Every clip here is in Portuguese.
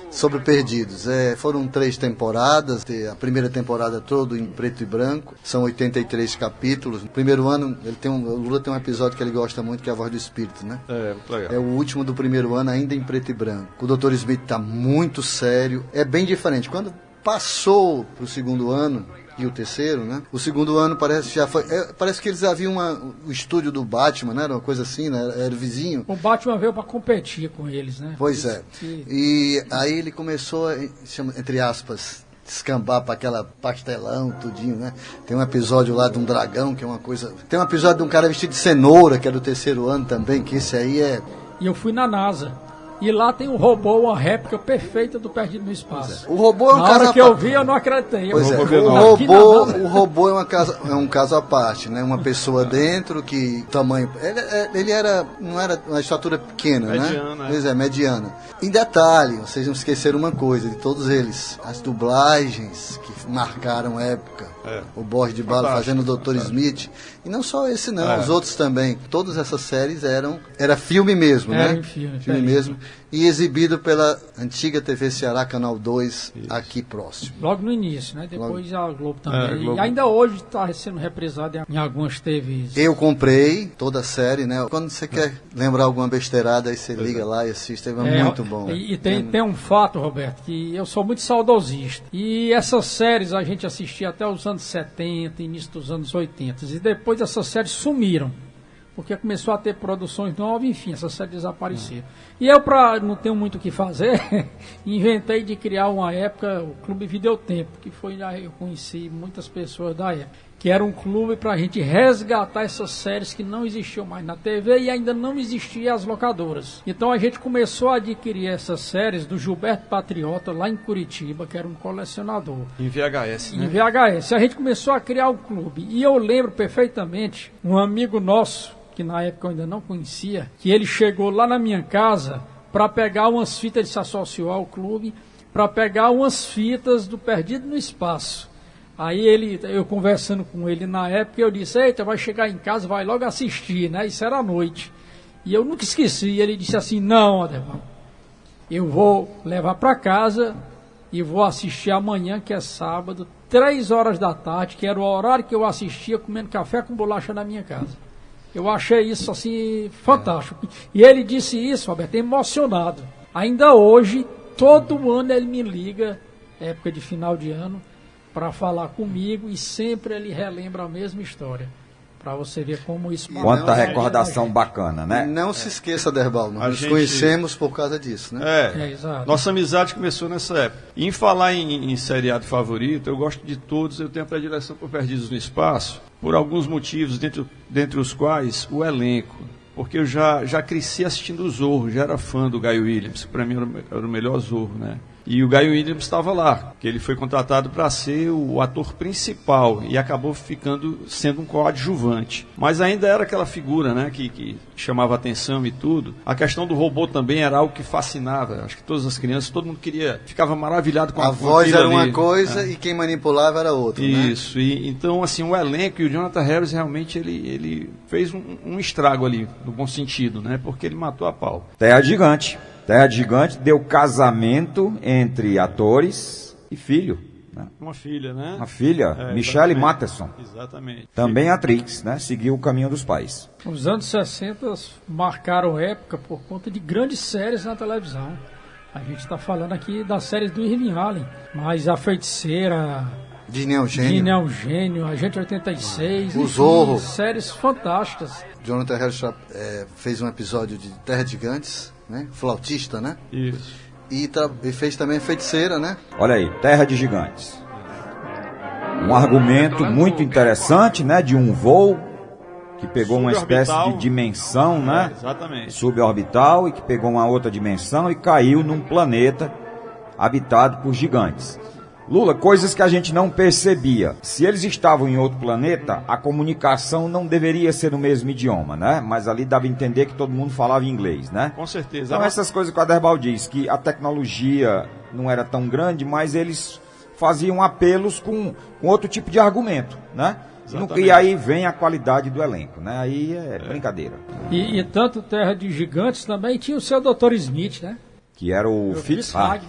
sobre Perdidos. Foram 3 temporadas, a primeira temporada toda em preto e branco, são 83 capítulos. No primeiro ano, o Lula tem um episódio que ele gosta muito, que é A Voz do Espírito, né? Muito legal. É o último do primeiro ano, ainda em preto e branco. O Dr. Smith tá muito sério, é bem diferente. Quando passou pro segundo ano, e o terceiro, né? O segundo ano parece que eles haviam o estúdio do Batman, né? Era uma coisa assim, né? Era o vizinho. O Batman veio para competir com eles, né? Pois é. E aí ele começou, entre aspas, descambar para aquela pastelão, tudinho, né? Tem um episódio lá de um dragão, que é uma coisa... Tem um episódio de um cara vestido de cenoura, que é do terceiro ano também, que esse aí é... E eu fui na NASA. E lá tem um robô, uma réplica perfeita do Perdido no Espaço. O robô é um caso à parte. Na hora que eu vi, eu não acreditei. Pois é, o robô é um caso à parte, né? Uma pessoa dentro que tamanho... Ele não era uma estatura pequena, mediana, né? Pois é, mediana. Em detalhe, vocês não esqueceram uma coisa, de todos eles, as dublagens que marcaram época. O Borges de Bala fazendo o Dr. Smith. E não só esse não, os outros também. Todas essas séries era filme mesmo, né? Filme mesmo. E exibido pela antiga TV Ceará, Canal 2, aqui próximo. Logo no início, né? Depois a Globo também. Globo. E ainda hoje está sendo reprisado em algumas TVs. Eu comprei toda a série, né? Quando você quer lembrar alguma besteirada, aí você liga lá e assiste. É muito bom. E tem um fato, Roberto, que eu sou muito saudosista. E essas séries a gente assistia até os anos 70, início dos anos 80. E depois essas séries sumiram. Porque começou a ter produções novas, enfim, essa série desapareceu. E eu, para não ter muito o que fazer, inventei de criar uma época, o Clube Videotempo, que foi, eu conheci muitas pessoas da época, que era um clube para a gente resgatar essas séries que não existiam mais na TV e ainda não existiam as locadoras. Então a gente começou a adquirir essas séries do Gilberto Patriota, lá em Curitiba, que era um colecionador. Em VHS, né? Em VHS. A gente começou a criar o clube. E eu lembro perfeitamente, um amigo nosso, que na época eu ainda não conhecia, que ele chegou lá na minha casa para pegar umas fitas, ele se associou ao clube, para pegar umas fitas do Perdido no Espaço. Aí eu conversando com ele na época, eu disse, eita, vai chegar em casa, vai logo assistir, né? Isso era à noite. E eu nunca esqueci, ele disse assim, não, Adeval, eu vou levar para casa e vou assistir amanhã, que é sábado, 3 horas da tarde, que era o horário que eu assistia, comendo café com bolacha na minha casa. Eu achei isso, assim, fantástico. E ele disse isso, Roberto, emocionado. Ainda hoje, todo ano ele me liga, época de final de ano, para falar comigo, e sempre ele relembra a mesma história. Para você ver como isso... Quanta recordação bacana, né? Não se esqueça, Derbal, nós nos conhecemos por causa disso, né? Exato. Nossa amizade começou nessa época. E em falar em seriado favorito, eu gosto de todos, eu tenho a predileção por Perdidos no Espaço, por alguns motivos, dentre os quais o elenco. Porque eu já cresci assistindo o Zorro, já era fã do Guy Williams, que para mim era o melhor Zorro, né? E o Guy Williams estava lá, que ele foi contratado para ser o ator principal e acabou sendo um coadjuvante. Mas ainda era aquela figura, né, que chamava atenção e tudo. A questão do robô também era algo que fascinava. Acho que todas as crianças, todo mundo ficava maravilhado com a voz era uma coisa e quem manipulava era outra. Isso, né? E então assim, o elenco e o Jonathan Harris realmente ele fez um estrago ali, no bom sentido, né, porque ele matou a pau. Terra Gigante. Terra Gigante deu casamento entre atores e filho. Né? Uma filha, né? Uma filha, Michelle Matheson. Exatamente. Também atriz, né? Seguiu o caminho dos pais. Os anos 60 marcaram época por conta de grandes séries na televisão. A gente está falando aqui das séries do Irving Allen, mas A Feiticeira... Disney é um Gênio, Agente 86... O Zorro. Séries fantásticas. Jonathan Harris fez um episódio de Terra Gigantes, né? Flautista, né? Isso. E fez também Feiticeira, né? Olha aí, Terra de Gigantes. Um argumento muito interessante, né? De um voo que pegou uma espécie de dimensão, né? Exatamente. Suborbital, e que pegou uma outra dimensão e caiu num planeta habitado por gigantes. Lula, coisas que a gente não percebia. Se eles estavam em outro planeta, a comunicação não deveria ser no mesmo idioma, né? Mas ali dava a entender que todo mundo falava inglês, né? Com certeza. Então essas coisas que o Aderbal diz, que a tecnologia não era tão grande, mas eles faziam apelos com outro tipo de argumento, né? E aí vem a qualidade do elenco, né? Aí é brincadeira. E tanto Terra de Gigantes também tinha o seu Dr. Smith, né? que era o Fitzhugh.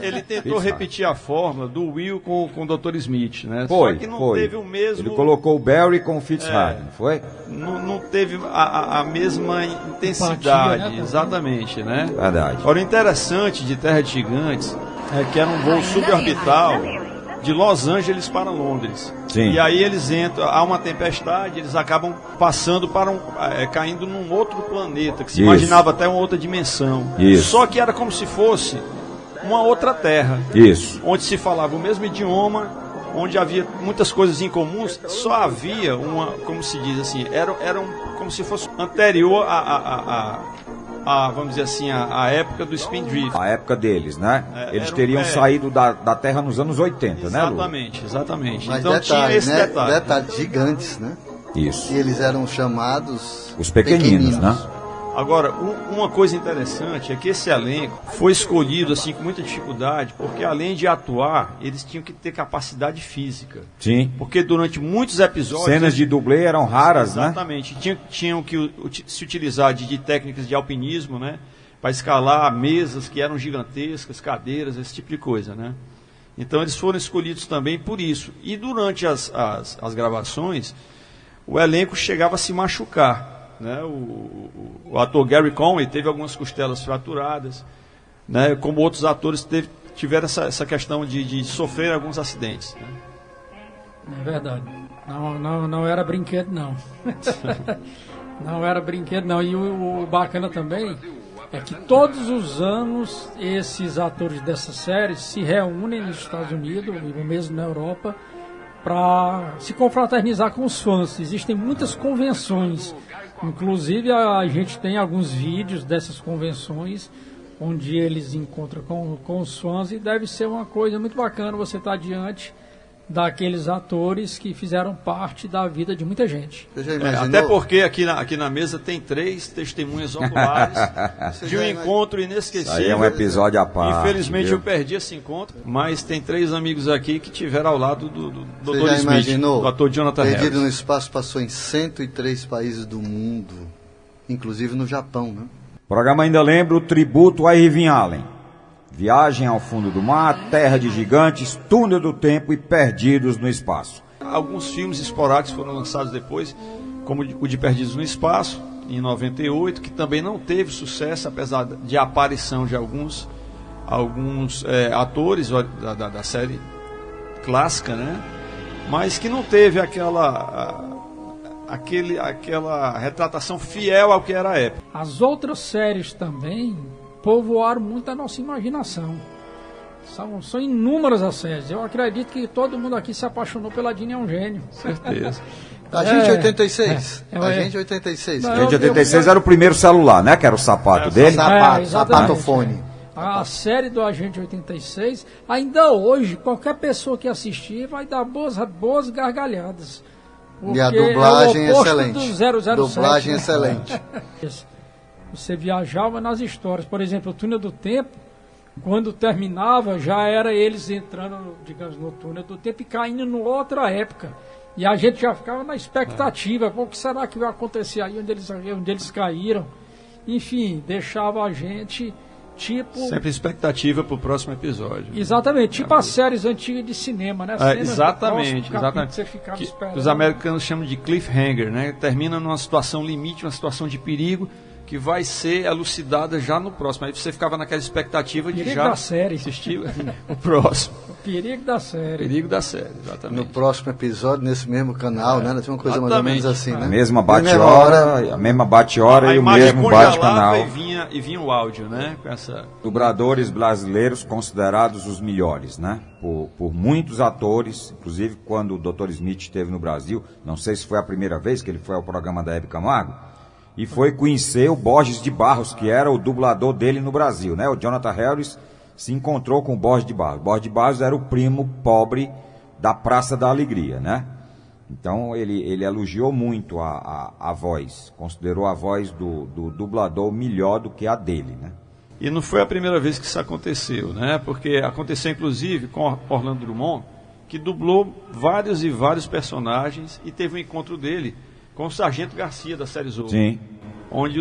Ele tentou repetir a fórmula do Will com o Dr. Smith, né? Só que não teve o mesmo... Ele colocou o Barry com o Fitzhugh, não foi? Não teve a mesma intensidade, Empatia, né? Exatamente, né? Verdade. Agora, o interessante de Terra de Gigantes é que era um voo suborbital de Los Angeles para Londres. Sim. E aí eles entram, há uma tempestade, eles acabam passando para caindo num outro planeta, que se imaginava até uma outra dimensão. Isso. Só que era como se fosse uma outra terra. Isso. Onde se falava o mesmo idioma, onde havia muitas coisas em comuns, só havia como se diz assim, era como se fosse anterior vamos dizer assim, a época do Spindrift. A época deles, né? Eles teriam saído da Terra nos anos 80, né, Lu? Exatamente. Mas Então tinha esse detalhe. Detalhes gigantes, né? Isso. E eles eram chamados... Os pequeninos, né? Agora, uma coisa interessante é que esse elenco foi escolhido assim com muita dificuldade, porque além de atuar, eles tinham que ter capacidade física. Sim. Porque durante muitos episódios... Cenas de dublê eram raras, exatamente, né? Tinham que se utilizar de técnicas de alpinismo, né? Para escalar mesas que eram gigantescas, cadeiras, esse tipo de coisa, né? Então eles foram escolhidos também por isso. E durante as gravações, o elenco chegava a se machucar. Né, o ator Gary Conway teve algumas costelas fraturadas, né, como outros atores tiveram essa questão de sofrer alguns acidentes. Né. É verdade. Não era brinquedo, não. Não era brinquedo, não. E o bacana também é que todos os anos esses atores dessa série se reúnem nos Estados Unidos, ou mesmo na Europa, para se confraternizar com os fãs. Existem muitas convenções. Inclusive a gente tem alguns vídeos dessas convenções onde eles encontram com os fãs, e deve ser uma coisa muito bacana você estar diante daqueles atores que fizeram parte da vida de muita gente. Até porque aqui na mesa tem 3 testemunhas oculares de um encontro inesquecível. Aí é um episódio à parte. Infelizmente eu perdi esse encontro, mas tem 3 amigos aqui que tiveram ao lado do Dr. Smith, imaginou? do ator Jonathan Harris. Perdido no Espaço passou em 103 países do mundo, inclusive no Japão, né? O programa ainda lembra o tributo a Irving Allen. Viagem ao fundo do mar, Terra de Gigantes, Túnel do Tempo e Perdidos no Espaço. Alguns filmes esporádicos foram lançados depois, como o de Perdidos no Espaço, em 98, que também não teve sucesso, apesar de aparição de alguns atores da série clássica, né? Mas que não teve aquela retratação fiel ao que era a época. As outras séries também povoaram muito a nossa imaginação. São inúmeras as séries. Eu acredito que todo mundo aqui se apaixonou pela Dini é um gênio. Certeza. A gente 86. A gente 86. Não, A gente 86 era o primeiro celular, né? Que era o sapato dele. Sapatofone. A série do Agente 86, ainda hoje, qualquer pessoa que assistir vai dar boas gargalhadas. E a dublagem é o excelente. Do 007, dublagem né? excelente. Você viajava nas histórias. Por exemplo, o Túnel do Tempo, quando terminava, já era eles entrando, digamos, no Túnel do Tempo e caindo em outra época. E a gente já ficava na expectativa. O que será que vai acontecer aí onde eles caíram? Enfim, deixava a gente... Sempre expectativa para o próximo episódio. Exatamente, tipo as séries antigas de cinema, né? Exatamente. Você ficava esperando. Os americanos chamam de cliffhanger, né? Termina numa situação limite, uma situação de perigo, que vai ser elucidada já no próximo. Aí você ficava naquela expectativa de já assistir o próximo. O perigo da série. Perigo da série, exatamente. No próximo episódio, nesse mesmo canal, né? Tem uma coisa mais ou menos assim, né? A mesma bate-hora, e o mesmo bate-canal. E vinha o áudio, né? Com essa... Dubladores brasileiros considerados os melhores, né? Por muitos atores, inclusive quando o Dr. Smith esteve no Brasil, não sei se foi a primeira vez que ele foi ao programa da Hebe Camargo, e foi conhecer o Borges de Barros, que era o dublador dele no Brasil, né? O Jonathan Harris se encontrou com o Borges de Barros. Borges de Barros era o primo pobre da Praça da Alegria, né? Então ele elogiou muito a voz, considerou a voz do dublador melhor do que a dele, né? E não foi a primeira vez que isso aconteceu, né? Porque aconteceu inclusive com Orlando Drummond, que dublou vários e vários personagens, e teve um encontro dele com o Sargento Garcia da série Zorro. Sim. onde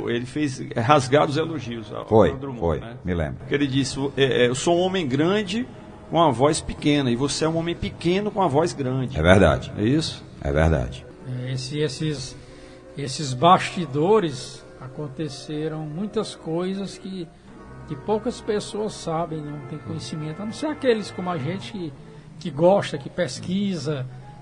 ele fez rasgados elogios ao Drummond. Foi, né? Me lembro. Porque ele disse, eu sou um homem grande com a voz pequena, e você é um homem pequeno com a voz grande. É verdade. É isso? É verdade. Esses bastidores aconteceram muitas coisas que poucas pessoas sabem, não tem conhecimento, a não ser aqueles como a gente que gosta, que pesquisa,